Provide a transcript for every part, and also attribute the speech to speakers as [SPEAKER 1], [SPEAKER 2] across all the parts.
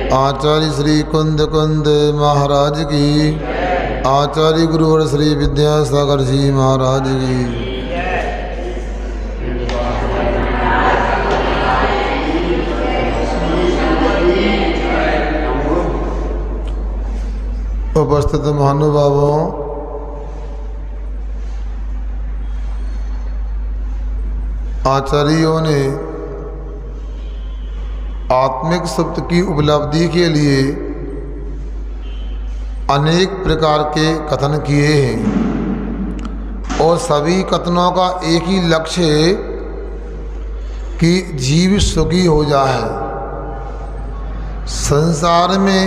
[SPEAKER 1] आचार्य श्री कुंद कुंद महाराज की, आचार्य गुरुवर श्री विद्यासागर जी महाराज की। उपस्थित महानुभावों, आचार्यों ने आत्मिक सुप्त की उपलब्धि के लिए अनेक प्रकार के कथन किए हैं और सभी कथनों का एक ही लक्ष्य है कि जीव सुखी हो जाए। संसार में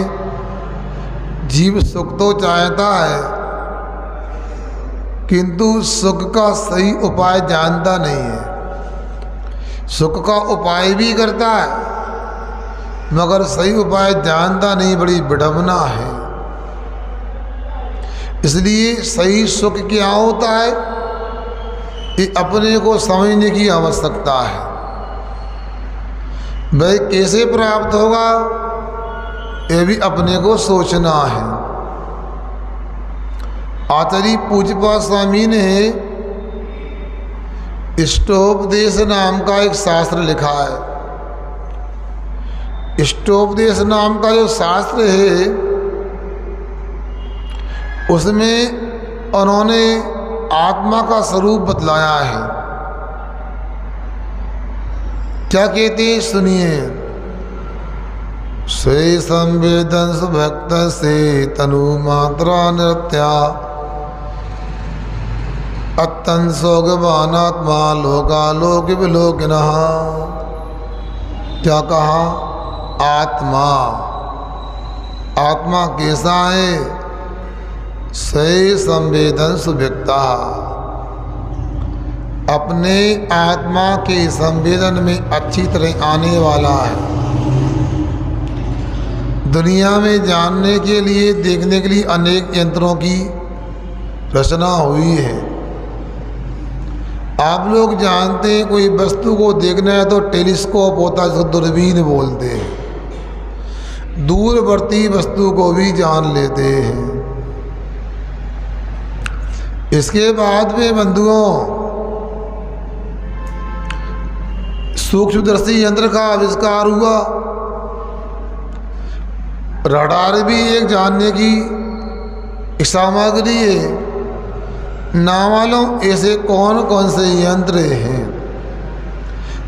[SPEAKER 1] जीव सुख तो चाहता है किंतु सुख का सही उपाय जानता नहीं है। सुख का उपाय भी करता है मगर सही उपाय जानता नहीं, बड़ी विडंबना है। इसलिए सही सुख क्या होता है ये अपने को समझने की आवश्यकता है। वह कैसे प्राप्त होगा ये भी अपने को सोचना है। आचार्य पूज्यपाद स्वामी ने इष्टोपदेश नाम का एक शास्त्र लिखा है। इष्टोपदेश नाम का जो शास्त्र है उसमें उन्होंने आत्मा का स्वरूप बतलाया है। क्या कहते हैं सुनिए। स्वे संवेदन भक्त से तनु मात्रा नृत्या अत्यंत सौगवान आत्मा लोकालोक विलोकिनः। क्या कहा? आत्मा, आत्मा कैसा है? स्वे संवेदन सुव्यक्ता, अपने आत्मा के संवेदन में अच्छी तरह आने वाला है। दुनिया में जानने के लिए, देखने के लिए अनेक यंत्रों की रचना हुई है। आप लोग जानते हैं कोई वस्तु को देखना है तो टेलीस्कोप होता है जिसको दूरबीन बोलते हैं। दूरवर्ती वस्तु को भी जान लेते हैं। इसके बाद में बंधुओं सूक्ष्मदर्शी यंत्र का आविष्कार हुआ। रडार भी एक जानने की एक सामग्री है। ना मालूम ऐसे कौन कौन से यंत्र हैं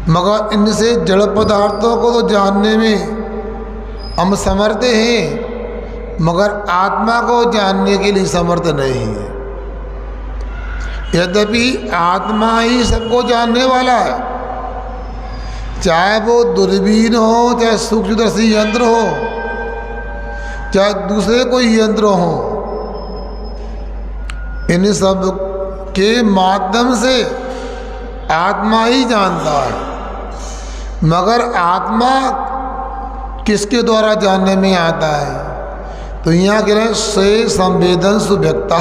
[SPEAKER 1] मगर इनसे जड़ पदार्थों को तो जानने में हम समर्थ हैं मगर आत्मा को जानने के लिए समर्थ नहीं है। यद्यपि आत्मा ही सबको जानने वाला है, चाहे वो दूरबीन हो, चाहे सूक्ष्मदर्शी यंत्र हो, चाहे दूसरे कोई यंत्र हो। इन सब के माध्यम से आत्मा ही जानता है मगर आत्मा किसके द्वारा जानने में आता है? तो यहाँ कह रहे हैं स्वे संवेदन सुव्यक्ता,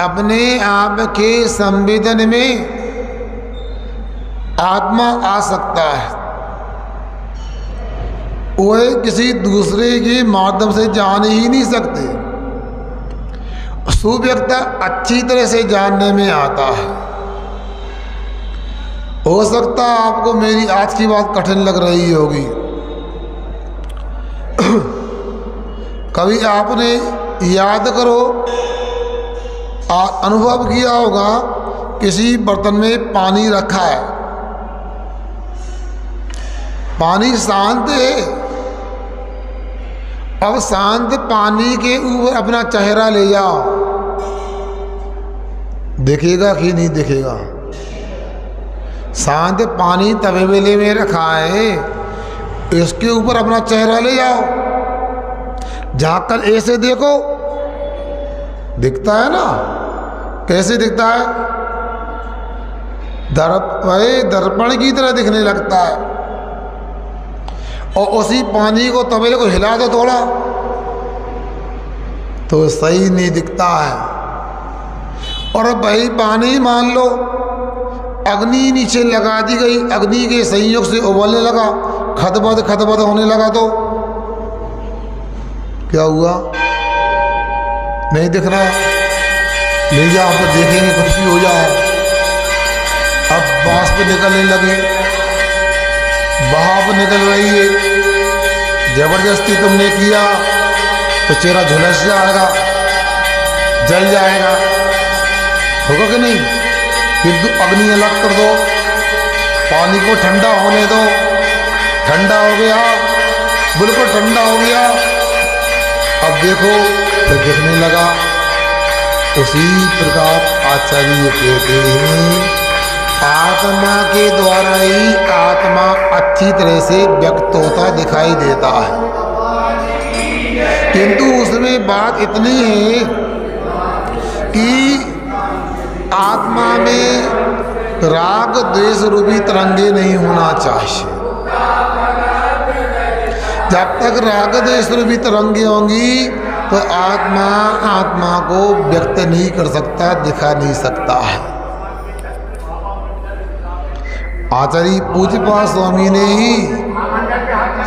[SPEAKER 1] अपने आप के संवेदन में आत्मा आ सकता है। वह किसी दूसरे के माध्यम से जान ही नहीं सकते। सुव्यक्ता अच्छी तरह से जानने में आता है। हो सकता है आपको मेरी आज की बात कठिन लग रही होगी। कभी आपने याद करो अनुभव किया होगा किसी बर्तन में पानी रखा है, पानी शांत है। अब शांत पानी के ऊपर अपना चेहरा ले जाओ, दिखेगा कि नहीं दिखेगा? शांत पानी तवेले में रखा है, इसके ऊपर अपना चेहरा ले जाओ, झाँककर ऐसे देखो, दिखता है ना? कैसे दिखता है? दर्पण की तरह दिखने लगता है। और उसी पानी को तवेले को हिला दो थोड़ा तो सही नहीं दिखता है। और वही पानी मान लो अग्नि नीचे लगा दी गई, अग्नि के संयोग से उबलने लगा, खदबद होने लगा तो क्या हुआ? नहीं दिख रहा, ले जाओ तो देखेंगे कुछ भी हो जाए। अब बाष्प निकलने लगे, भाप निकल रही है, जबरदस्ती तुमने किया तो चेहरा झुलस जाएगा, जल जाएगा, होगा कि नहीं? फिर अग्नि अलग कर दो, पानी को ठंडा होने दो, ठंडा हो गया, बिल्कुल ठंडा हो गया। अब देखो तो दिखने लगा। उसी प्रकार आचार्य कहते हैं आत्मा के द्वारा ही आत्मा अच्छी तरह से व्यक्त होता दिखाई देता है, किंतु उसमें बात इतनी है कि आत्मा में राग द्वेष रूपी तरंगे नहीं होना चाहिए। जब तक राग द्वेष रूपी तरंगे होंगी तो आत्मा को व्यक्त नहीं कर सकता, दिखा नहीं सकता है। आचार्य पूज्यपाद स्वामी ने ही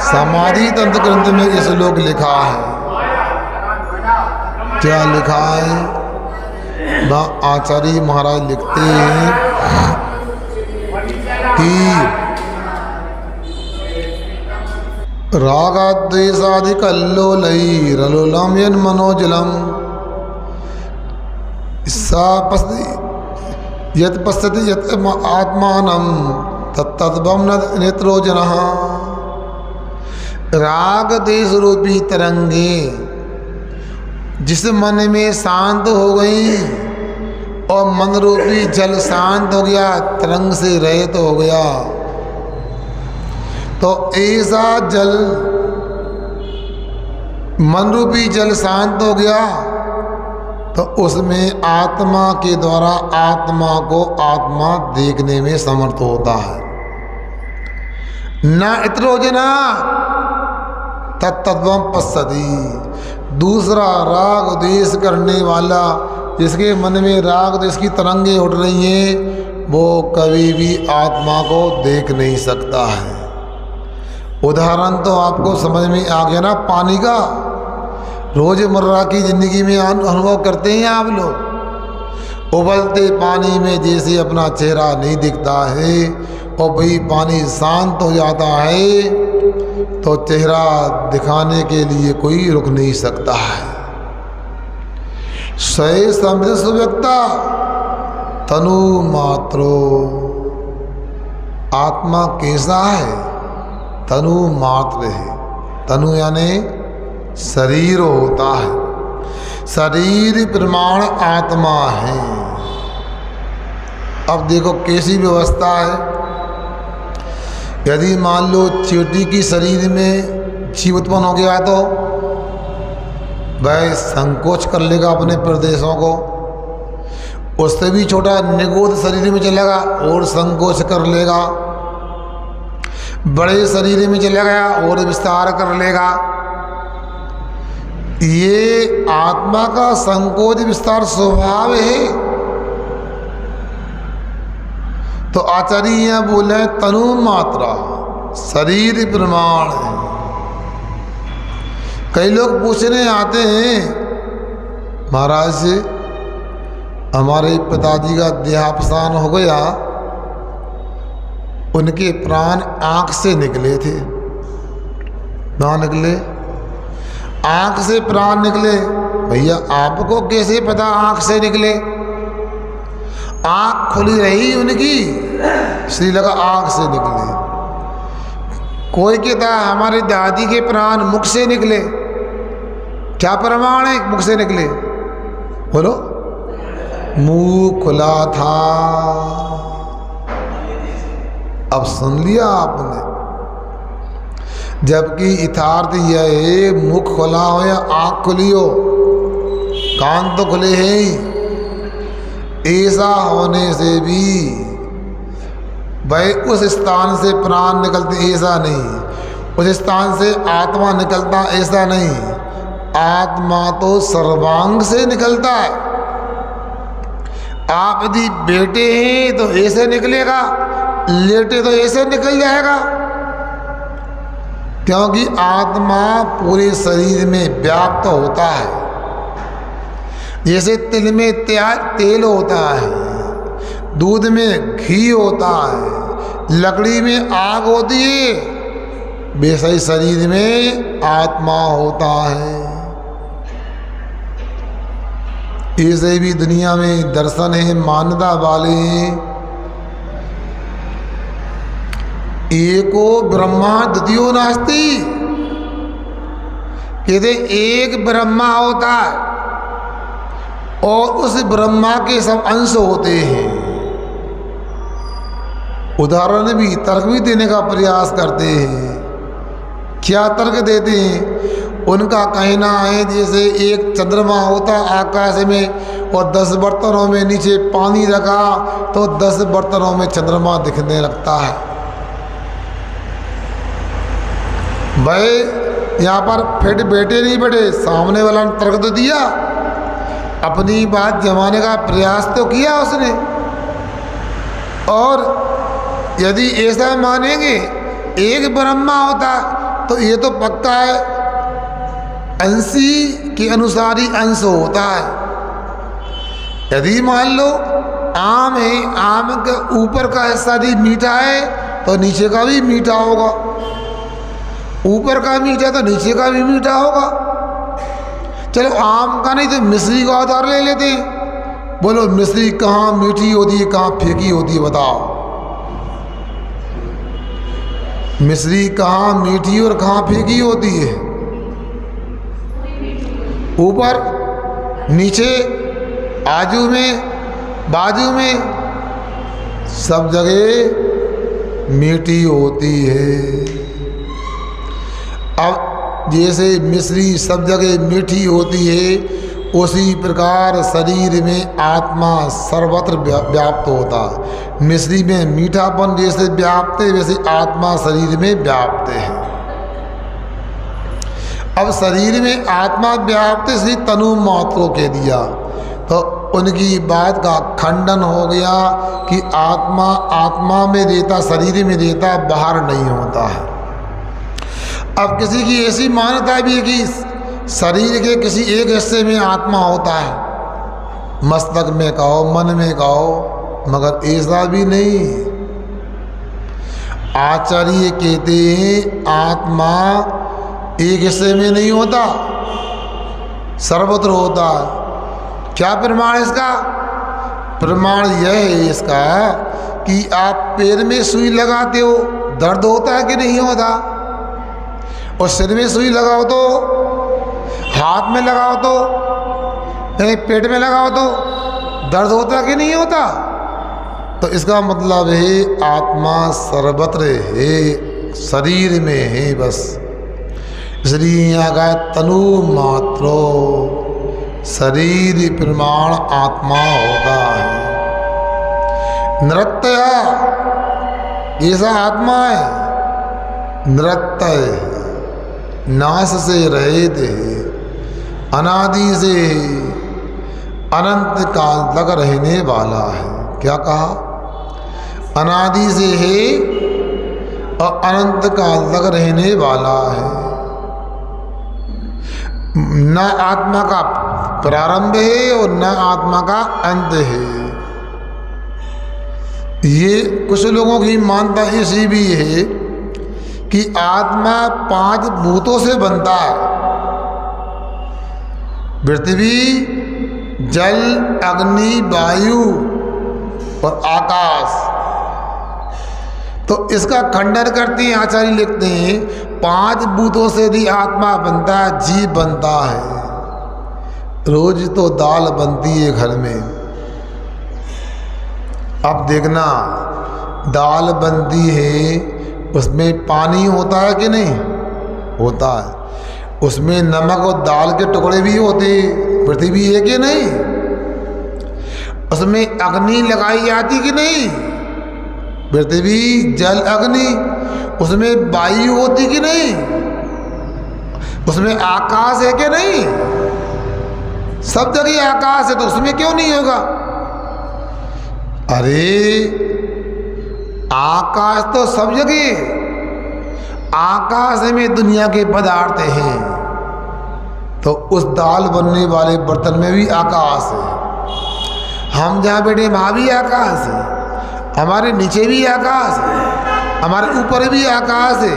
[SPEAKER 1] समाधि तंत्र ग्रंथ में ये श्लोक लिखा है। क्या लिखा है? आचार्य महाराज लिखते हैं कि रागाद्वेषादि कल्लोलई रलोलम यन मनोजलम यत पश्यति यत आत्मानं तत्तद्भं न नेत्रो जनः। राग देश रूपी तरंगे जिस मन में शांत हो गई और मन रूपी जल शांत हो गया, तरंग से रहित हो गया, तो ऐसा जल मन रूपी जल शांत हो गया तो उसमें आत्मा के द्वारा आत्मा को आत्मा देखने में समर्थ होता है। न इत्रोजना तत्तद्वं पश्यति। दूसरा राग द्वेष करने वाला, जिसके मन में राग द्वेष की तरंगे उठ रही हैं, वो कभी भी आत्मा को देख नहीं सकता है। उदाहरण तो आपको समझ में आ गया ना, पानी का। रोजमर्रा की जिंदगी में अनुभव करते हैं आप लोग। उबलते पानी में जैसे अपना चेहरा नहीं दिखता है और वही पानी शांत हो जाता है तो चेहरा दिखाने के लिए कोई रुक नहीं सकता है। सय समझ सुव्यक्ता तनु मात्रो। आत्मा कैसा है? तनु मात्र है। तनु यानी शरीर होता है, शरीर प्रमाण आत्मा है। अब देखो कैसी व्यवस्था है। यदि मान लो चींटी की शरीर में जीव उत्पन्न हो गया तो वह संकोच कर लेगा अपने प्रदेशों को, उससे भी छोटा निगोद शरीर में चलेगा और संकोच कर लेगा, बड़े शरीर में चला गया और विस्तार कर लेगा। ये आत्मा का संकोच विस्तार स्वभाव है। तो आचार्य यहाँ बोले तनु मात्रा, शरीर प्रमाण है। कई लोग पूछने आते हैं महाराज से, हमारे पिताजी का देहावसान हो गया, उनके प्राण आंख से निकले थे। ना निकले, आंख से प्राण निकले। भैया आपको कैसे पता आंख से निकले? आंख खुली रही उनकी, इसलिए लगा आंख से निकले। कोई कहता हमारी दादी के प्राण मुख से निकले। क्या प्रमाण है मुख से निकले? बोलो। मुंह खुला था। अब सुन लिया आपने। जबकि यथार्थ यह है, मुख खुला हो या आँख खुली हो, कान तो खुले हैं ही। ऐसा होने से भी भाई उस स्थान से प्राण निकलते ऐसा नहीं, उस स्थान से आत्मा निकलता ऐसा नहीं। आत्मा तो सर्वांग से निकलता है। आप यदि बैठे हैं तो ऐसे निकलेगा, लेटे तो ऐसे निकल जाएगा। क्योंकि आत्मा पूरे शरीर में व्याप्त होता है। जैसे तिल में तेल होता है, दूध में घी होता है, लकड़ी में आग होती है, वैसे ही शरीर में आत्मा होता है। ऐसे भी दुनिया में दर्शन है, मान्यता वाले एको ब्रह्मा द्वितीयो नास्ति, कहते एक ब्रह्मा होता है और उस ब्रह्मा के सब अंश होते हैं। उदाहरण भी तर्क भी देने का प्रयास करते हैं। क्या तर्क देते हैं? उनका कहना है जैसे एक चंद्रमा होता आकाश में और 10 बर्तनों में नीचे पानी रखा तो 10 बर्तनों में चंद्रमा दिखने लगता है। भाई यहाँ पर फिट बैठे नहीं बैठे, सामने वाला ने तर्क तो दिया, अपनी बात जमाने का प्रयास तो किया उसने। और यदि ऐसा मानेंगे एक ब्रह्मा होता तो ये तो पक्का है अंशी के अनुसार ही अंश होता है। यदि मान लो आम है, आम के ऊपर का हिस्सा यदि मीठा है तो नीचे का भी मीठा होगा, ऊपर का मीठा तो नीचे का भी मीठा होगा। चलो आम का नहीं तो मिश्री का उदाहरण ले लेते हैं। बोलो मिश्री कहाँ मीठी होती है, कहाँ फीकी होती है, बताओ। मिश्री कहाँ मीठी और कहाँ फीकी होती है? ऊपर, नीचे, आजू में, बाजू में, सब जगह मीठी होती है। अब जैसे मिश्री सब जगह मीठी होती है, उसी प्रकार शरीर में आत्मा सर्वत्र व्याप्त होता है। मिश्री में मीठापन जैसे व्याप्त है वैसे आत्मा शरीर में व्याप्त है। अब शरीर में आत्मा व्याप्त इसलिए तनु मात्रों के दिया तो उनकी बात का खंडन हो गया कि आत्मा आत्मा में रहता, शरीर में रहता, बाहर नहीं होता है। अब किसी की ऐसी मान्यता भी है कि शरीर के किसी एक हिस्से में आत्मा होता है, मस्तक में कहो, मन में कहो, मगर ऐसा भी नहीं। आचार्य कहते हैं आत्मा एक हिस्से में नहीं होता, सर्वत्र होता है। क्या प्रमाण इसका? प्रमाण यह है इसका कि आप पैर में सुई लगाते हो, दर्द होता है कि नहीं होता? और सिर में सुई लगाओ तो, हाथ में लगाओ तो, पेट में लगाओ तो दर्द होता कि नहीं होता? तो इसका मतलब है आत्मा सर्वत्र है, शरीर में है बस। इसलिए यहाँ का तनु मात्रो, शरीर प्रमाण आत्मा होता है। नृत्य ऐसा आत्मा है, नृत्य है, नाश से रहित है, अनादि से अनंत काल तक रहने वाला है। क्या कहा? अनादि से है और अनंत काल तक रहने वाला है। न आत्मा का प्रारंभ है और न आत्मा का अंत है। ये कुछ लोगों की मान्यता ऐसी भी है कि आत्मा 5 भूतों से बनता है, पृथ्वी, जल, अग्नि, वायु और आकाश। तो इसका खंडन करते हैं आचार्य, लिखते हैं 5 भूतों से भी आत्मा बनता है, जीव बनता है। रोज तो दाल बनती है घर में, अब देखना दाल बनती है, उसमें पानी होता है कि नहीं होता है, उसमें नमक और दाल के टुकड़े भी होते, पृथ्वी है कि नहीं, उसमें अग्नि लगाई जाती कि नहीं, पृथ्वी, जल, अग्नि, उसमें वायु होती कि नहीं, उसमें आकाश है कि नहीं, सब जगह आकाश है, तो उसमें क्यों नहीं होगा? अरे आकाश तो सब जगह, आकाश में दुनिया के पदार्थ हैं, तो उस दाल बनने वाले बर्तन में भी आकाश है। हम जहाँ बैठे वहाँ भी आकाश है, हमारे नीचे भी आकाश है, हमारे ऊपर भी आकाश है,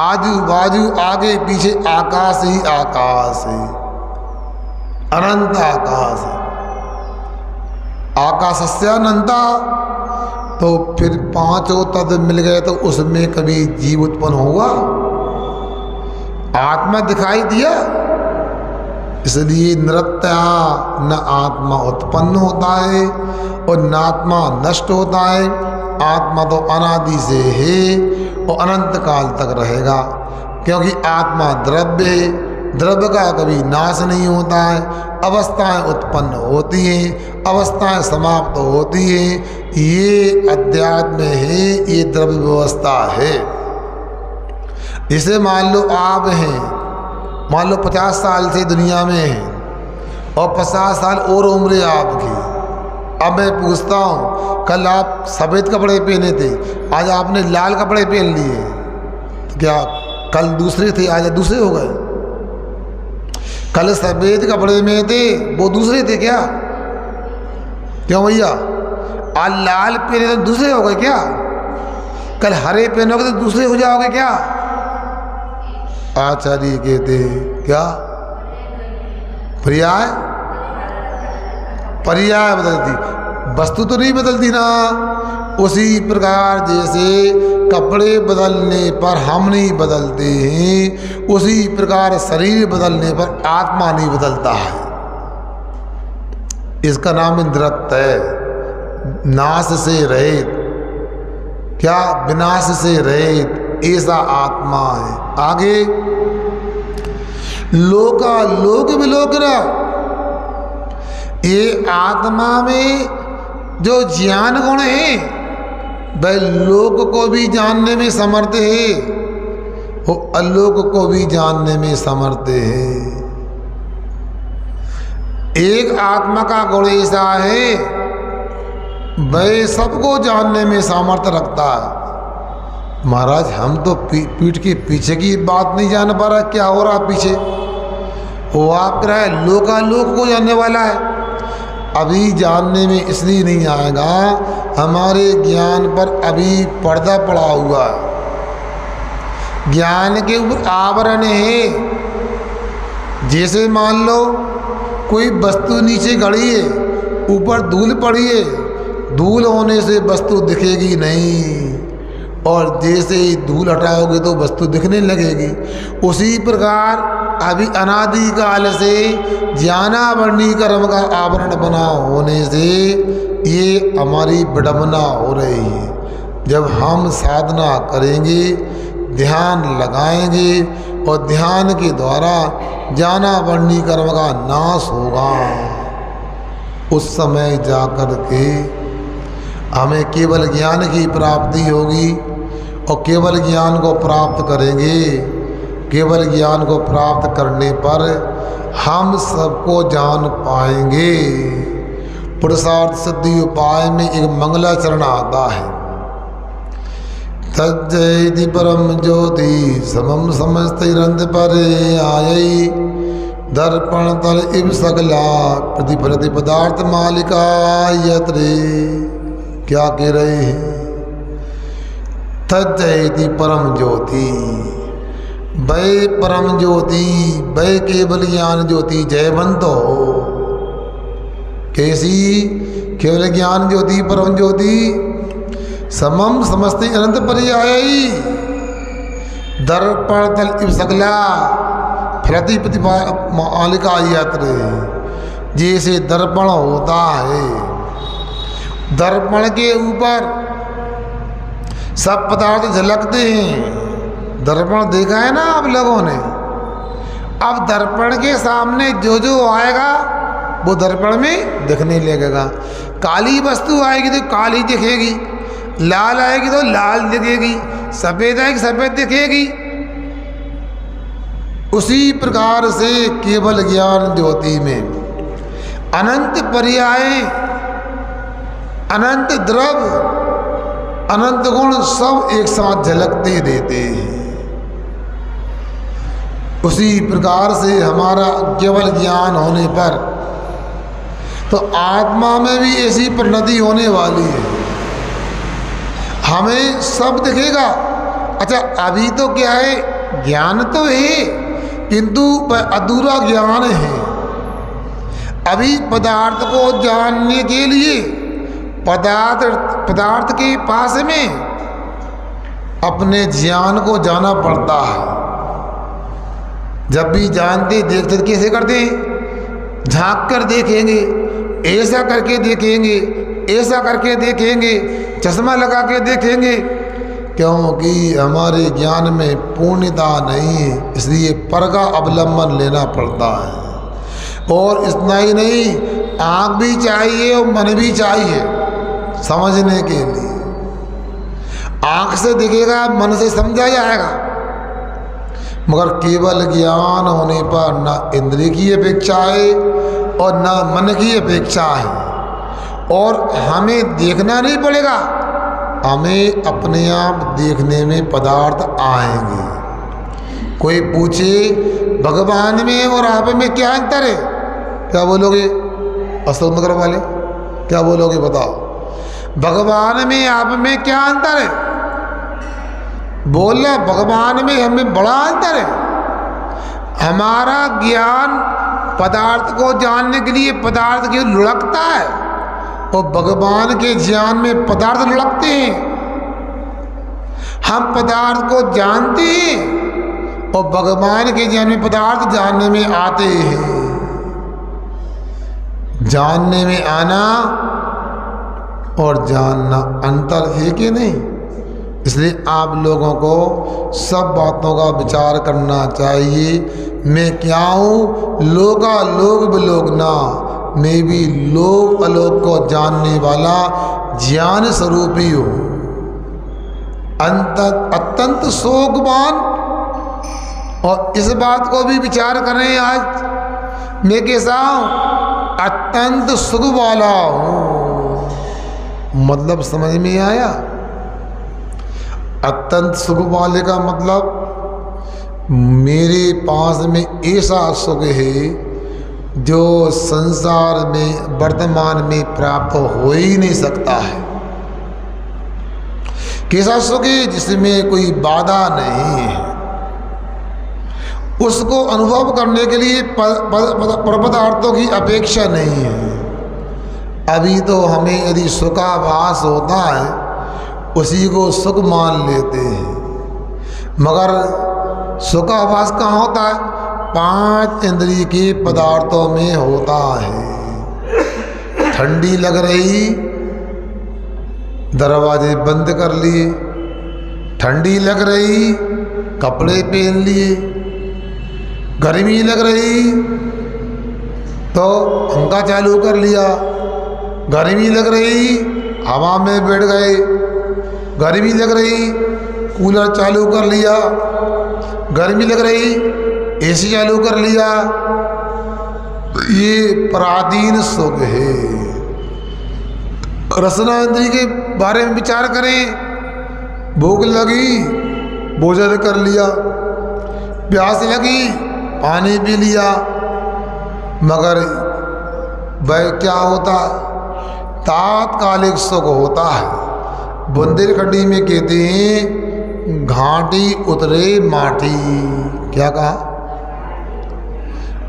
[SPEAKER 1] आजू बाजू आगे पीछे आकाश ही आकाश है, अनंत आकाश है। आकाशस्य अनंता, तो फिर पांचों तत्व मिल गए तो उसमें कभी जीव उत्पन्न हुआ? आत्मा दिखाई दिया? इसलिए नृत्या न आत्मा उत्पन्न होता है और न आत्मा नष्ट होता है। आत्मा तो अनादि से है और अनंत काल तक रहेगा, क्योंकि आत्मा द्रव्य है, द्रव्य का कभी नाश नहीं होता है। अवस्थाएं उत्पन्न होती हैं, अवस्थाएं समाप्त होती हैं। ये अध्यात्म है, ये द्रव्य व्यवस्था है। इसे मान लो आप हैं, मान लो 50 साल से दुनिया में हैं और 50 साल और उम्र है आपकी। अब मैं पूछता हूँ, कल आप सफ़ेद कपड़े पहने थे, आज आपने लाल कपड़े पहन लिए, तो क्या कल दूसरे थे आज दूसरे हो गए? कल सफ़ेद कपड़े में थे वो दूसरे थे क्या? क्यों भैया? आज लाल पहने तो दूसरे हो गए क्या? कल हरे पहनोगे तो दूसरे हो जाओगे क्या? आचार्य कहते क्या? पर्याय पर्याय बदलती, वस्तु तो नहीं बदलती ना। उसी प्रकार जैसे कपड़े बदलने पर हम नहीं बदलते हैं, उसी प्रकार शरीर बदलने पर आत्मा नहीं बदलता है। इसका नाम इंद्रत्व है, नाश से रहित, क्या विनाश से रहित, ऐसा आत्मा है। आगे लोका लोक विलोकना, ये आत्मा में जो ज्ञान गुण है वह लोक को भी जानने में समर्थ है, वो अलोक को भी जानने में समर्थ है। एक आत्मा का गुण ऐसा है वह सबको जानने में सामर्थ्य रखता है। महाराज हम तो पीठ के पीछे की बात नहीं जान पा रहा, क्या हो रहा पीछे। वो आप कह रहा है लोकालोक को जानने वाला है, अभी जानने में इसलिए नहीं आएगा, हमारे ज्ञान पर अभी पर्दा पड़ा हुआ है, ज्ञान के ऊपर आवरण है। जैसे मान लो कोई वस्तु नीचे गड़ी है, ऊपर धूल पड़ी है, धूल होने से वस्तु दिखेगी नहीं, और जैसे ही धूल हटाओगे तो वस्तु दिखने लगेगी। उसी प्रकार अभी अनादि काल से ज्ञानावरणी कर्म का आवरण बना होने से ये हमारी विडंबना हो रही है। जब हम साधना करेंगे, ध्यान लगाएंगे और ध्यान के द्वारा ज्ञानावरणी कर्म का नाश होगा, उस समय जाकर के हमें केवल ज्ञान की प्राप्ति होगी। और केवल ज्ञान को प्राप्त करेंगे, केवल ज्ञान को प्राप्त करने पर हम सबको जान पाएंगे। पुरुषार्थ सिद्धि उपाय में एक मंगलाचरण आता है, तज्जयति परम ज्योति समम समस्तरंत परे आयई दर्पण तल इव सगला प्रतिफलति पदार्थ मालिका यत्रे। क्या कह रहे हैं? तज्जयति परम ज्योति, वै परम ज्योति, वै केवल ज्ञान ज्योति जयवंत हो। कैसी? केवल ज्ञान ज्योति परम ज्योति समम समस्ते अनंत पर्यायी दर्पण तल इव सकला फलति प्रतिमालिका यात्रे। जैसे दर्पण होता है, दर्पण के ऊपर सब पदार्थ झलकते हैं। दर्पण देखा है ना आप लोगों ने? अब दर्पण के सामने जो जो आएगा वो दर्पण में दिखने लगेगा। काली वस्तु आएगी तो काली दिखेगी, लाल आएगी तो लाल दिखेगी, सफ़ेद आएगी सफ़ेद दिखेगी। उसी प्रकार से केवल ज्ञान ज्योति में अनंत पर्याय, अनंत द्रव्य, अनंत गुण सब एक साथ झलकते देते हैं। उसी प्रकार से हमारा केवल ज्ञान होने पर तो आत्मा में भी ऐसी परिणति होने वाली है। हमें सब दिखेगा। अच्छा, अभी तो क्या है, ज्ञान तो है किंतु अधूरा ज्ञान है। अभी पदार्थ को जानने के लिए पदार्थ के पास में अपने ज्ञान को जाना पड़ता है। जब भी जानते देखते कैसे करते हैं, झांक कर देखेंगे, ऐसा करके देखेंगे, ऐसा करके देखेंगे, चश्मा लगा के देखेंगे, क्योंकि हमारे ज्ञान में पूर्णता नहीं है, इसलिए पर का अवलंबन लेना पड़ता है। और इतना ही नहीं, आँख भी चाहिए और मन भी चाहिए समझने के लिए। आँख से दिखेगा, मन से समझा जाएगा, मगर केवल ज्ञान होने पर न इंद्रिय की अपेक्षा है और न मन की अपेक्षा है। और हमें देखना नहीं पड़ेगा, हमें अपने आप देखने में पदार्थ आएंगे। कोई पूछे भगवान में और आप में क्या अंतर है, क्या बोलोगे? अशोकनगर वाले क्या बोलोगे बताओ? भगवान में आप में क्या अंतर है? बोल रहे भगवान में हमें बड़ा अंतर है। हमारा ज्ञान पदार्थ को जानने के लिए पदार्थ की लुढ़कता है और भगवान के ज्ञान में पदार्थ लुढ़कते हैं। हम पदार्थ को जानते हैं और भगवान के ज्ञान में पदार्थ जानने में आते हैं। जानने में आना और जानना अंतर है कि नहीं? इसलिए आप लोगों को सब बातों का विचार करना चाहिए। मैं क्या हूँ? लोका लोक विलोकना, मैं भी लोक अलोक को जानने वाला ज्ञान स्वरूपी हूँ। अत्यंत शोकवान, और इस बात को भी विचार करें आज मैं कैसा हूँ? अत्यंत सुख वाला हूँ। मतलब समझ में आया? अत्यंत सुख वाले का मतलब मेरे पास में ऐसा सुख है जो संसार में वर्तमान में प्राप्त हो ही नहीं सकता है। कैसा सुख है? जिसमें कोई बाधा नहीं है। उसको अनुभव करने के लिए पदार्थों की अपेक्षा नहीं है। अभी तो हमें यदि सुखाभास होता है उसी को सुख मान लेते हैं, मगर सुखाभास कहाँ होता है? 5 इंद्रिय के पदार्थों में होता है। ठंडी लग रही, दरवाजे बंद कर लिए, ठंडी लग रही, कपड़े पहन लिए, गर्मी लग रही तो पंखा चालू कर लिया, गर्मी लग रही हवा में बैठ गए, गर्मी लग रही कूलर चालू कर लिया, गर्मी लग रही एसी चालू कर लिया। ये पराधीन सुख है। रसना इंद्रिय के बारे में विचार करें। भूख लगी भोजन कर लिया, प्यास लगी पानी पी लिया, मगर वह क्या होता? तात्कालिक सुख होता है। बुंदेलखंडी में कहते हैं घाटी उतरे माटी। क्या कहा?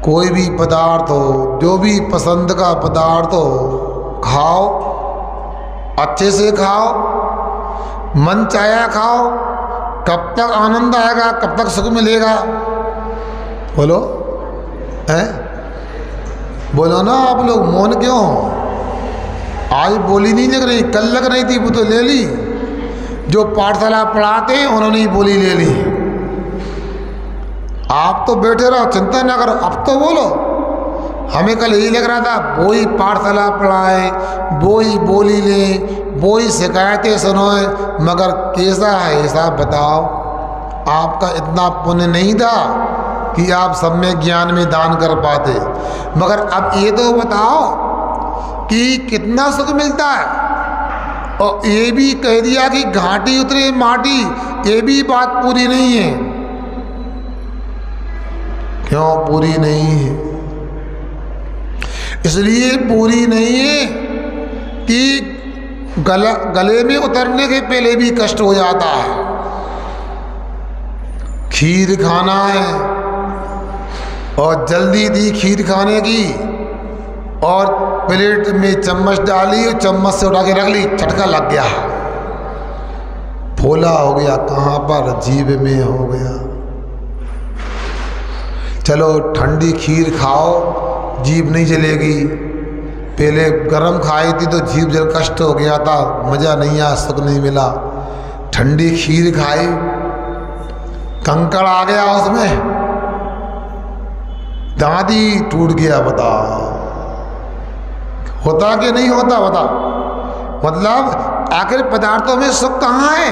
[SPEAKER 1] कोई भी पदार्थ हो, जो भी पसंद का पदार्थ हो, खाओ, अच्छे से खाओ, मन चाहे खाओ। कब तक आनंद आएगा, कब तक सुख मिलेगा? बोलो हैं? बोलो ना आप लोग, मौन क्यों? आज बोली नहीं लग रही, कल लग रही थी वो तो ले ली। जो पाठशाला पढ़ाते हैं उन्होंने ही बोली ले ली। आप तो बैठे रहो, चिंता ना करो, अब तो बोलो। हमें कल यही लग रहा था वो ही पाठशाला पढ़ाए, वो ही बोली ले, वो ही शिकायतें सुनाए, मगर कैसा है ऐसा बताओ? आपका इतना पुण्य नहीं था कि आप सब में ज्ञान में दान कर पाते, मगर अब ये तो बताओ कि कितना सुख मिलता है। और ये भी कह दिया कि घाटी उतरे माटी, ये भी बात पूरी नहीं है। क्यों पूरी नहीं है? इसलिए पूरी नहीं है कि गले में उतरने के पहले भी कष्ट हो जाता है। खीर खाना है और जल्दी थी खीर खाने की, और प्लेट में चम्मच डाली और चम्मच से उठा के रख ली, झटका लग गया, फोला हो गया। कहाँ पर? जीभ में हो गया। चलो ठंडी खीर खाओ, जीभ नहीं जलेगी। पहले गरम खाई थी तो जीभ जल कष्ट हो गया था, मज़ा नहीं आया, सुख नहीं मिला। ठंडी खीर खाई, कंकड़ आ गया उसमें, दांत ही टूट गया। बताओ होता कि नहीं होता? बताओ। मतलब आखिर पदार्थों में सुख कहाँ है?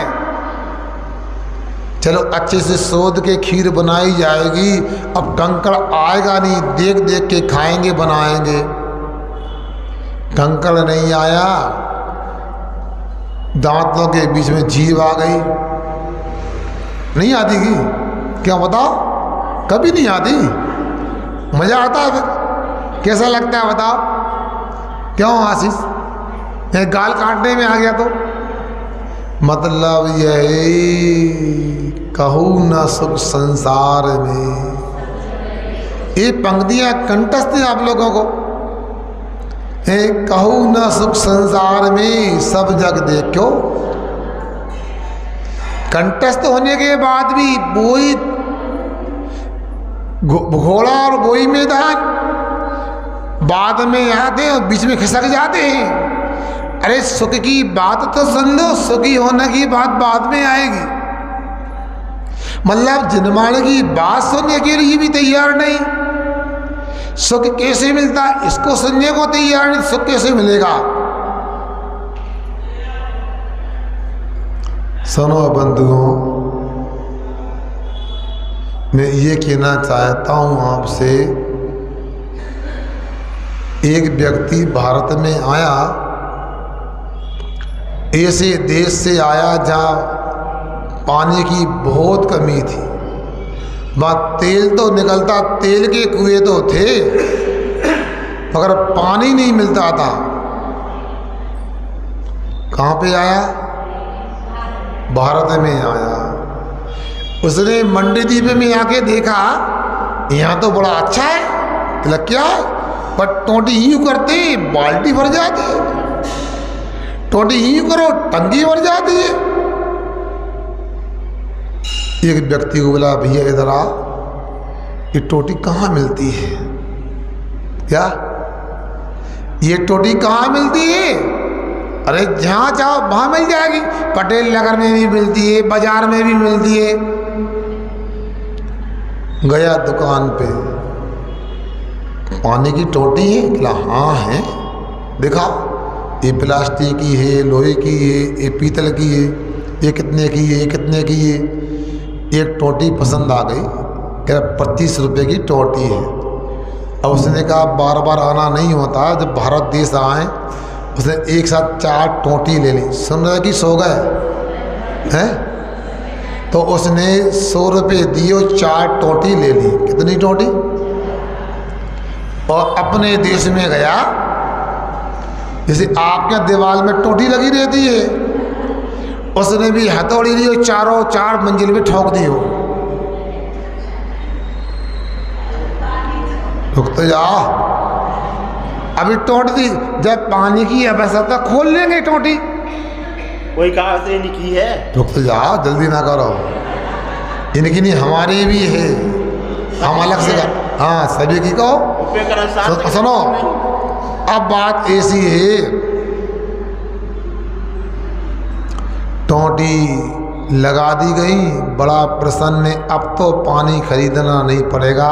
[SPEAKER 1] चलो अच्छे से सोध के खीर बनाई जाएगी, अब कंकड़ आएगा नहीं, देख देख के खाएंगे बनाएंगे। कंकड़ नहीं आया, दांतों के बीच में जीभ आ गई। नहीं आती की? क्या बताओ? कभी नहीं आती। मजा आता है फिर? कैसा लगता है बताओ? क्यों आशीष? ये गाल काटने में आ गया तो मतलब यही कहूँ न सुख संसार में। ये पंक्तियां कंठस्थ हैं आप लोगों को। कहूँ न सुख संसार में सब जग देखो। कंठस्थ होने के बाद भी वही घोड़ा और वही मैदान बाद में आते हैं, बीच में खिसक जाते हैं। अरे सुख की बात तो सुन लो, सुखी होने की बात बाद में आएगी। मतलब जिनमाने की बात सुनने के लिए भी तैयार नहीं। सुख कैसे मिलता है इसको सुनने को तैयार नहीं, सुख कैसे मिलेगा? सुनो बंधुओं, मैं ये कहना चाहता हूं आपसे, एक व्यक्ति भारत में आया, ऐसे देश से आया जहाँ पानी की बहुत कमी थी। वहाँ तेल तो निकलता, तेल के कुएं तो थे, मगर पानी नहीं मिलता था। कहाँ पे आया? भारत में आया। उसने मंडी द्वीप में आके देखा, यहाँ तो बड़ा अच्छा है। क्या? पर टोटी यूँ करते बाल्टी भर जाती है, टोटी यूँ करो टंकी भर जाती है। एक व्यक्ति को बोला, भैया इधर आ, ये टोटी कहाँ मिलती है? क्या? ये टोटी कहाँ मिलती है? अरे जहाँ चाहो वहाँ मिल जाएगी, पटेल नगर में भी मिलती है, बाजार में भी मिलती है। गया दुकान पे, पानी की टोटी है? बोला हाँ है। देखा, ये प्लास्टिक की है, लोहे की है, ये पीतल की है, ये कितने की है, ये कितने की है। एक टोटी पसंद आ गई, कह 25 रुपये की टोटी है। अब उसने कहा बार बार आना नहीं होता, जब भारत देश आए उसने एक साथ 4 टोटी ले ली। सुन रहे कि सो गए हैं? तो उसने 100 रुपये दिए, 4 टोटी ले ली। कितनी टोटी? और अपने देश में गया, जैसे आपके दीवार में टोटी लगी रहती है, उसने भी हथौड़ी ली और चारों 4 मंजिल में ठोक दी हो। रुक तो जाओ, अभी टोट दी, जब पानी की आवश्यकता खोल लेंगे टोटी।
[SPEAKER 2] कोई कहा से नहीं की है।
[SPEAKER 1] रुक तो जाओ, जल्दी ना करो। इनकी नहीं, हमारी भी है, हम अलग से कर। हाँ सभी की कहो। सुनो, अब बात ऐसी है, टोटी लगा दी गई, बड़ा प्रसन्न है। अब तो पानी खरीदना नहीं पड़ेगा,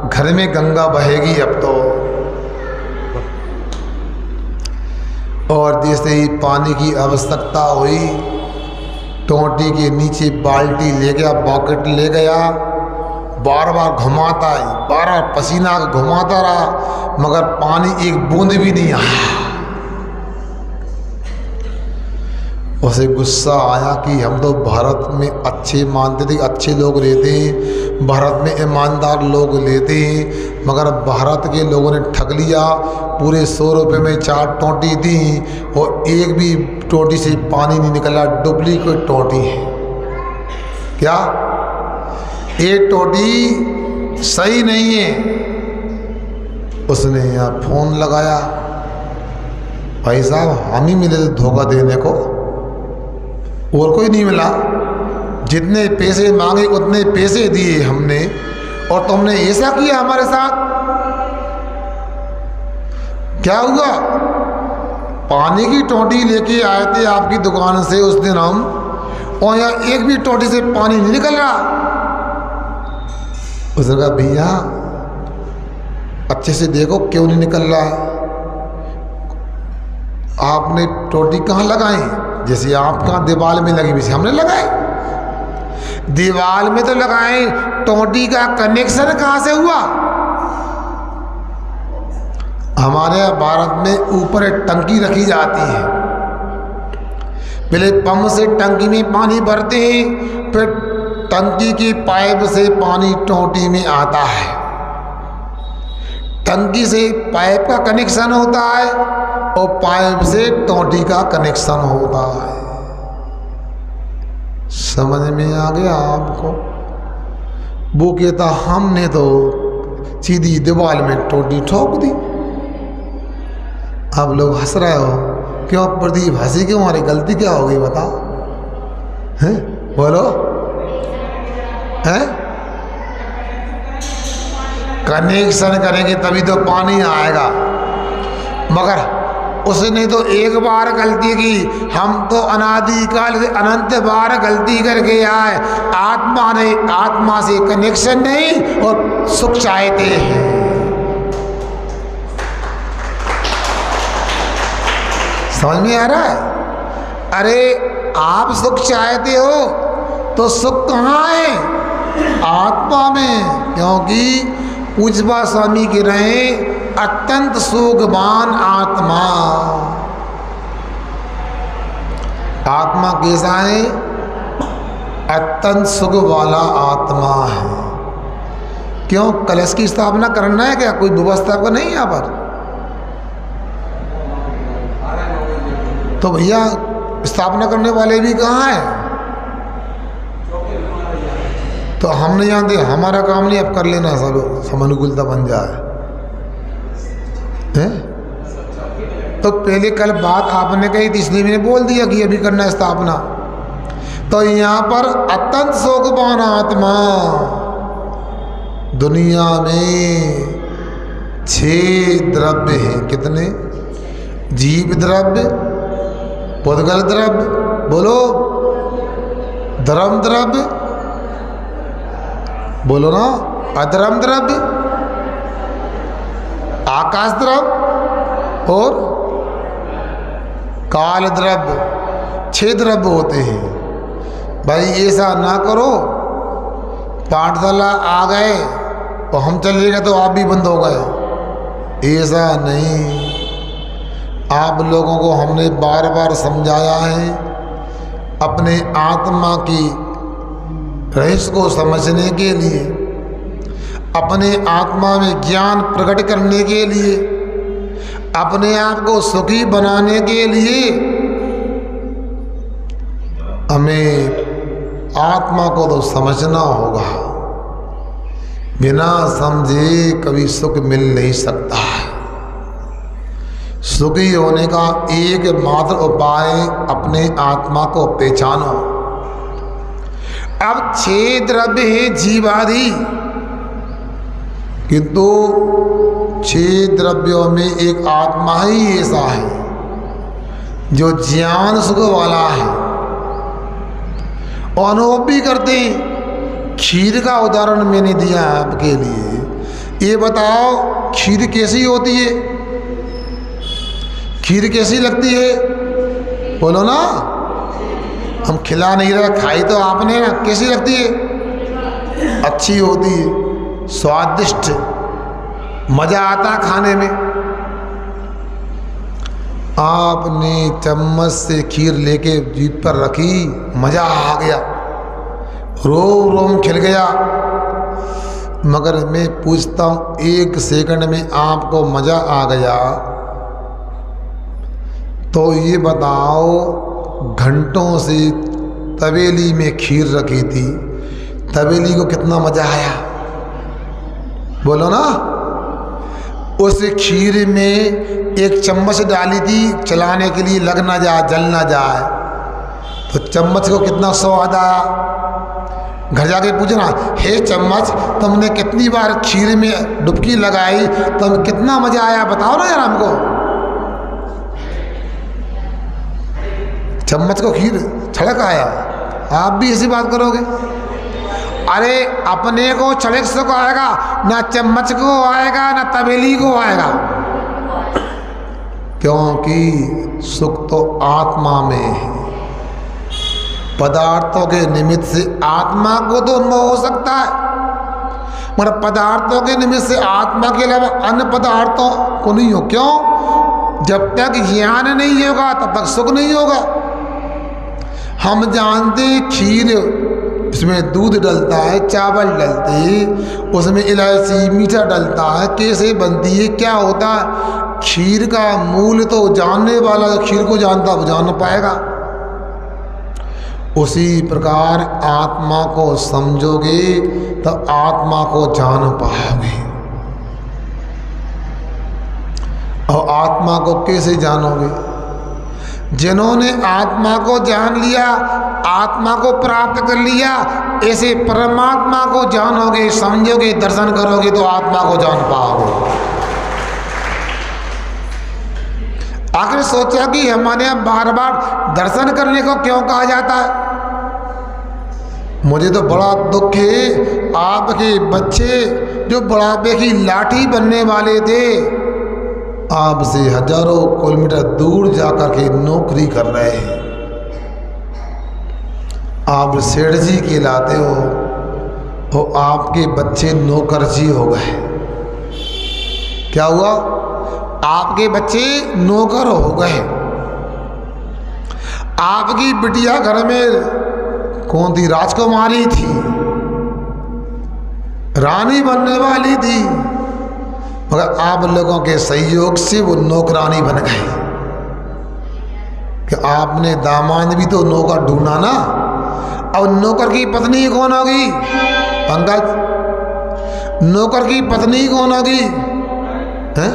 [SPEAKER 1] घर में गंगा बहेगी अब तो। और जैसे ही पानी की आवश्यकता हुई, टोटी के नीचे बाल्टी ले गया, बकेट ले गया, बार बार घुमाता है, बार बार पसीना घुमाता रहा, मगर पानी एक बूंद भी नहीं आया। उसे गुस्सा आया कि हम तो भारत में अच्छे मानते थे, अच्छे लोग रहते हैं, भारत में ईमानदार लोग लेते हैं, मगर भारत के लोगों ने ठग लिया। पूरे 100 रुपये में 4 टोंटी दी और एक भी टोंटी से पानी नहीं निकला, डुप्लीकेट टोंटी है। क्या ये टोंटी सही नहीं है? उसने यहाँ फ़ोन लगाया, भाई साहब हम ही मिले थे धोखा देने को, और कोई नहीं मिला। जितने पैसे मांगे उतने पैसे दिए हमने, और तुमने ऐसा किया हमारे साथ। क्या हुआ? पानी की टोंटी लेके आए थे आपकी दुकान से उस दिन हम, और यहाँ एक भी टोंटी से पानी नहीं निकल रहा। उसने कहा भैया अच्छे से देखो क्यों नहीं निकल रहा है। आपने टोंटी कहाँ लगाई? जैसे आप कहाँ दीवार में लगी, वैसे हमने लगाई। दीवार में तो लगाए, टोंटी का कनेक्शन कहाँ से हुआ? हमारे भारत में ऊपर एक टंकी रखी जाती है, पहले पंप से टंकी में पानी भरते हैं, फिर टंकी की पाइप से पानी टोंटी में आता है। टंकी से पाइप का कनेक्शन होता है और पाइप से टोंटी का कनेक्शन होता है। समझ में आ गया आपको? वो कहता हमने तो सीधी दीवार में टोंटी ठोक दी। आप लोग हंस रहे हो क्यों? प्रदीप हंसी क्यों? हमारी गलती क्या हो गई बताओ? हैं बोलो हैं? कनेक्शन करेंगे तभी तो पानी आएगा, मगर उसने तो एक बार गलती की, हम तो अनादिकाल से अनंत बार गलती करके आए। आत्मा से कनेक्शन नहीं और सुख चाहते हैं। समझ में आ रहा है? अरे आप सुख चाहते हो तो सुख कहाँ है? आत्मा में। क्योंकि पूज्यपा स्वामी के रहे अत्यंत सुखवान आत्मा। आत्मा कैसा है? अत्यंत सुख वाला आत्मा है। क्यों? कलश की स्थापना करना है क्या? कोई व्यवस्था का नहीं यहाँ पर? तो भैया स्थापना करने वाले भी कहाँ हैं? तो हम नहीं जानते, हमारा काम नहीं, अब कर लेना सब अनुकूलता बन जाए हैं? तो पहले कल बात आपने कही थी इसलिए मैंने बोल दिया कि अभी करना है स्थापना। तो यहाँ पर अत्यंत शोकवान आत्मा। दुनिया में 6 द्रव्य हैं। कितने? जीव द्रव्य, पुद्गल द्रव्य, बोलो, धर्म द्रव्य, बोलो ना, अधर्म द्रव्य, आकाश द्रव्य और काल द्रव्य। 6 द्रव्य होते हैं। भाई ऐसा ना करो पाठशाला आ गए और हम चले गए तो आप भी बंद हो गए, ऐसा नहीं। आप लोगों को हमने बार बार समझाया है, अपने आत्मा की रहस्य को समझने के लिए, अपने आत्मा में ज्ञान प्रकट करने के लिए, अपने आप को सुखी बनाने के लिए हमें आत्मा को तो समझना होगा। बिना समझे कभी सुख मिल नहीं सकता है। सुखी होने का एकमात्र उपाय अपने आत्मा को पहचानो। अब 6 द्रव्य हैं जीवादि, किंतु 6 द्रव्यों में एक आत्मा ही ऐसा है जो ज्ञान सुख वाला है, अनुभव भी करते हैं। खीर का उदाहरण मैंने दिया आपके लिए। ये बताओ खीर कैसी होती है? खीर कैसी लगती है? बोलो ना। हम खिला नहीं रहे, खाई तो आपने ना। कैसी लगती है? अच्छी होती है, स्वादिष्ट, मजा आता खाने में। आपने चम्मच से खीर लेके जीभ पर रखी, मज़ा आ गया, रोम रोम खिल गया। मगर मैं पूछता हूँ, 1 सेकंड में आपको मज़ा आ गया तो ये बताओ, घंटों से तवेली में खीर रखी थी, तवेली को कितना मज़ा आया? बोलो ना। उस खीर में 1 चम्मच डाली थी, चलाने के लिए लग ना जाए, जल ना जाए, तो चम्मच को कितना स्वाद आया। घर जाके पूछना, हे चम्मच, तुमने कितनी बार खीर में डुबकी लगाई, तुम कितना मजा आया, बताओ ना यार हमको। चम्मच को खीर छड़क आया, आप भी ऐसी बात करोगे? अरे अपने को छड़क सुख आएगा, ना चम्मच को आएगा ना तवेली को आएगा, क्योंकि सुख तो आत्मा में है। पदार्थों के निमित्त से आत्मा को तो अनुभव हो सकता है, मगर पदार्थों के निमित्त से आत्मा के अलावा अन्य पदार्थों को नहीं हो। क्यों? जब तक ज्ञान नहीं होगा तब तक सुख नहीं होगा। हम जानते हैं खीर, इसमें दूध डलता है, चावल डलते हैं, उसमें इलायची मीठा डलता है, कैसे बनती है, क्या होता है। खीर का मूल तो जानने वाला खीर को जानता वो जान पाएगा। उसी प्रकार आत्मा को समझोगे तो आत्मा को जान पाओगे। और आत्मा को कैसे जानोगे? जिन्होंने आत्मा को जान लिया, आत्मा को प्राप्त कर लिया, ऐसे परमात्मा को जानोगे, समझोगे, दर्शन करोगे तो आत्मा को जान पाओगे। आखिर सोचा कि हमारे यहाँ बार बार दर्शन करने को क्यों कहा जाता है? मुझे तो बड़ा दुख है, आपके बच्चे जो बुढ़ापे की लाठी बनने वाले थे, आपसे हजारों किलोमीटर दूर जाकर के नौकरी कर रहे हैं। आप सेठ जी कहलाते हो, और आपके बच्चे नौकरजी हो गए। क्या हुआ? आपके बच्चे नौकर हो गए। आपकी बिटिया घर में कौन थी? राजकुमारी थी, रानी बनने वाली थी, मगर आप लोगों के सहयोग से वो नौकरानी बन गई। कि आपने दामाद भी तो नौकर ढूंढा ना। अब नौकर की पत्नी कौन होगी? पंकज, नौकर की पत्नी कौन होगी? हैं?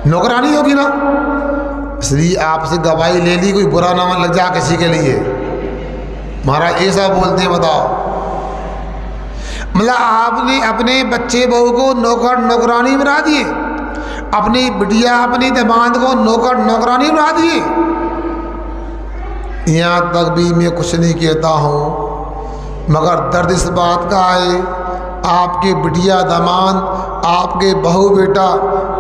[SPEAKER 1] नौकरानी होगी ना। इसलिए आपसे गवाही ले ली, कोई बुरा ना लग जा किसी के लिए। महाराज ऐसा बोलते हैं, बताओ। मतलब आपने अपने बच्चे बहू को नौकर नौकरानी बना दिए, अपनी बिटिया अपनी दामाद को नौकर नौकरानी बना दिए। यहाँ तक भी मैं कुछ नहीं कहता हूँ, मगर दर्द इस बात का है, आपके बिटिया दामाद, आपके बहू बेटा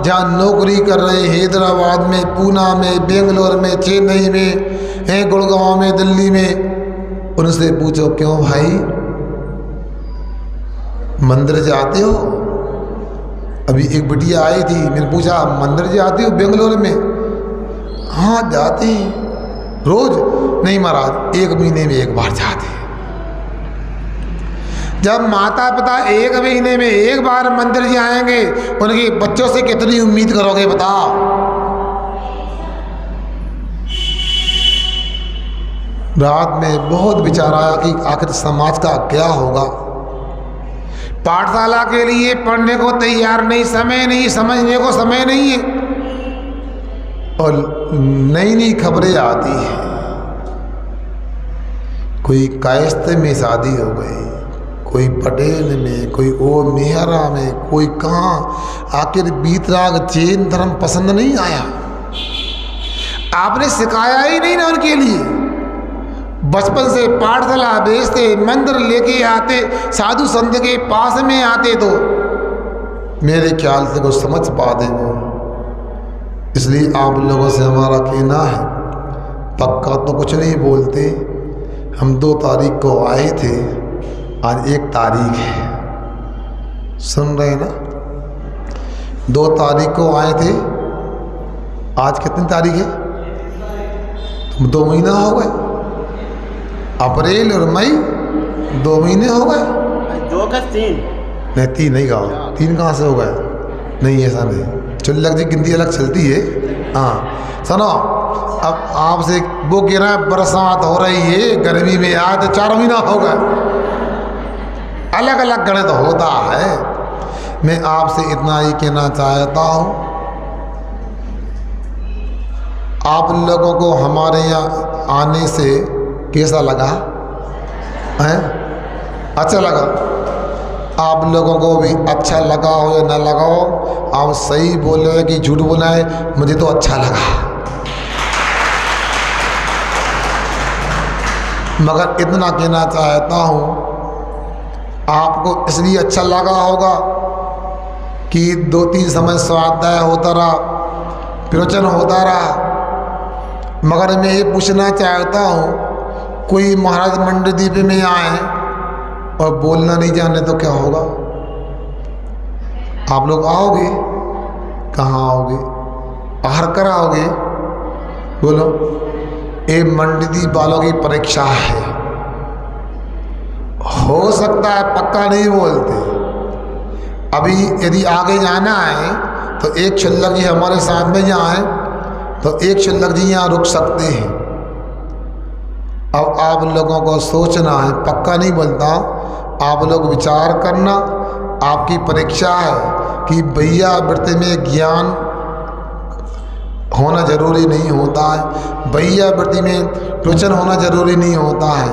[SPEAKER 1] जहाँ नौकरी कर रहे हैं, हैदराबाद में, पूना में, बेंगलोर में, चेन्नई में, हैं गुड़गांव में, दिल्ली में, उनसे पूछो क्यों भाई मंदिर जाते हो? अभी एक बिटिया आई थी, मैंने पूछा मंदिर जाते हो बेंगलोर में? हाँ जाते हैं। रोज? नहीं महाराज, 1 महीने में 1 बार जाते हैं। जब माता पिता 1 महीने में 1 बार मंदिर जाएंगे, उनके बच्चों से कितनी उम्मीद करोगे बताओ। रात में बहुत विचार आया कि आखिर समाज का क्या होगा। पाठशाला के लिए पढ़ने को तैयार नहीं, समय नहीं, समझने को समय नहीं है, और नई नई खबरें आती हैं। कोई कायस्ते में शादी हो गई, कोई पटेल में, कोई ओ मेहरा में, कोई कहाँ। आखिर बीतराग जैन धर्म पसंद नहीं आया, आपने सिखाया ही नहीं ना उनके लिए। बचपन से पाठशाला भेजते, मंदिर लेके आते, साधु संत के पास में आते, तो मेरे ख्याल से कुछ समझ पाते वो। इसलिए आप लोगों से हमारा कहना है, पक्का तो कुछ नहीं बोलते। हम 2 तारीख को आए थे, आज 1 तारीख है, सुन रहे ना? 2 तारीख को आए थे, आज कितनी तारीख है? 2 महीना हो गए। अप्रैल और मई 2 महीने हो गए।
[SPEAKER 2] 2 का 3।
[SPEAKER 1] नहीं 3 नहीं कहा, 3 कहाँ से हो गए? नहीं ऐसा नहीं, चुल्लक जी गिनती अलग चलती है। हाँ सुनो, अब आपसे वो कह रहा है बरसात हो रही है, गर्मी में आज तो 4 महीना हो गए। अलग अलग गणित होता है। मैं आपसे इतना ही कहना चाहता हूँ, आप लोगों को हमारे यहाँ आने से कैसा लगा है? अच्छा लगा? आप लोगों को भी अच्छा लगा हो या ना लगा हो, आप सही बोले कि झूठ बोला है, मुझे तो अच्छा लगा। मगर इतना कहना चाहता हूँ, आपको इसलिए अच्छा लगा होगा कि 2-3 समय स्वाध्याय होता रहा, प्रवचन होता रहा। मगर मैं ये पूछना चाहता हूँ, कोई महाराज मंडदीप में आए और बोलना नहीं जाने तो क्या होगा? आप लोग आओगे? कहाँ आओगे? बाहर कर आओगे? बोलो। ये मंडदीप वालों की परीक्षा है। हो सकता है, पक्का नहीं बोलते। अभी यदि आगे जाना है तो एक छल्लक जी हमारे साथ में जाए तो एक छल्लक जी यहाँ रुक सकते हैं। अब आप लोगों को सोचना है, पक्का नहीं बोलता, आप लोग विचार करना। आपकी परीक्षा है कि भैया वृत्ति में ज्ञान होना जरूरी नहीं होता है, भैया वृत्ति में प्रवचन होना जरूरी नहीं होता है।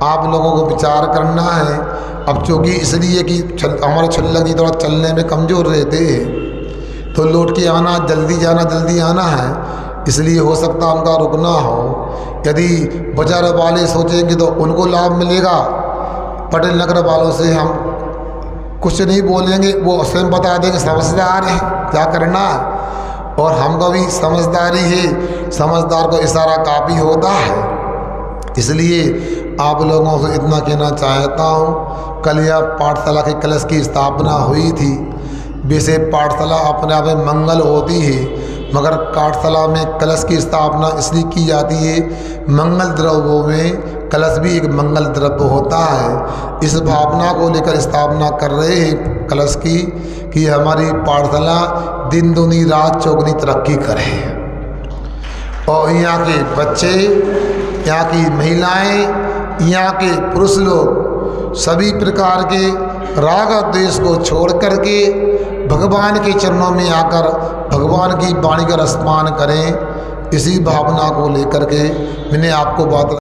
[SPEAKER 1] आप लोगों को विचार करना है। अब चूँकि इसलिए कि हमारे छल्लक जी थोड़ा चलने में कमज़ोर रहते हैं, तो लौट के आना, जल्दी जाना, जल्दी आना है, इसलिए हो सकता उनका रुकना हो। यदि बाजार वाले सोचेंगे तो उनको लाभ मिलेगा। पटेल नगर वालों से हम कुछ नहीं बोलेंगे, वो स्वयं बता देंगे समझदार है क्या करना है, और हमको भी समझदारी है, समझदार को इशारा काफ़ी होता है। इसलिए आप लोगों से इतना कहना चाहता हूँ, कल यह पाठशाला के कलश की स्थापना हुई थी। वैसे पाठशाला अपने आप में मंगल होती है, मगर पाठशाला में कलश की स्थापना इसलिए की जाती है, मंगल द्रव्यों में कलश भी एक मंगल द्रव्य होता है। इस भावना को लेकर स्थापना कर रहे हैं कलश की, कि हमारी पाठशाला दिन दूनी रात चौगुनी तरक्की करे, और यहाँ के बच्चे, यहाँ की महिलाएं, यहाँ के पुरुष लोग सभी प्रकार के राग द्वेष को छोड़ करके भगवान के चरणों में आकर भगवान की वाणी का रसपान करें। इसी भावना को लेकर के मैंने आपको बात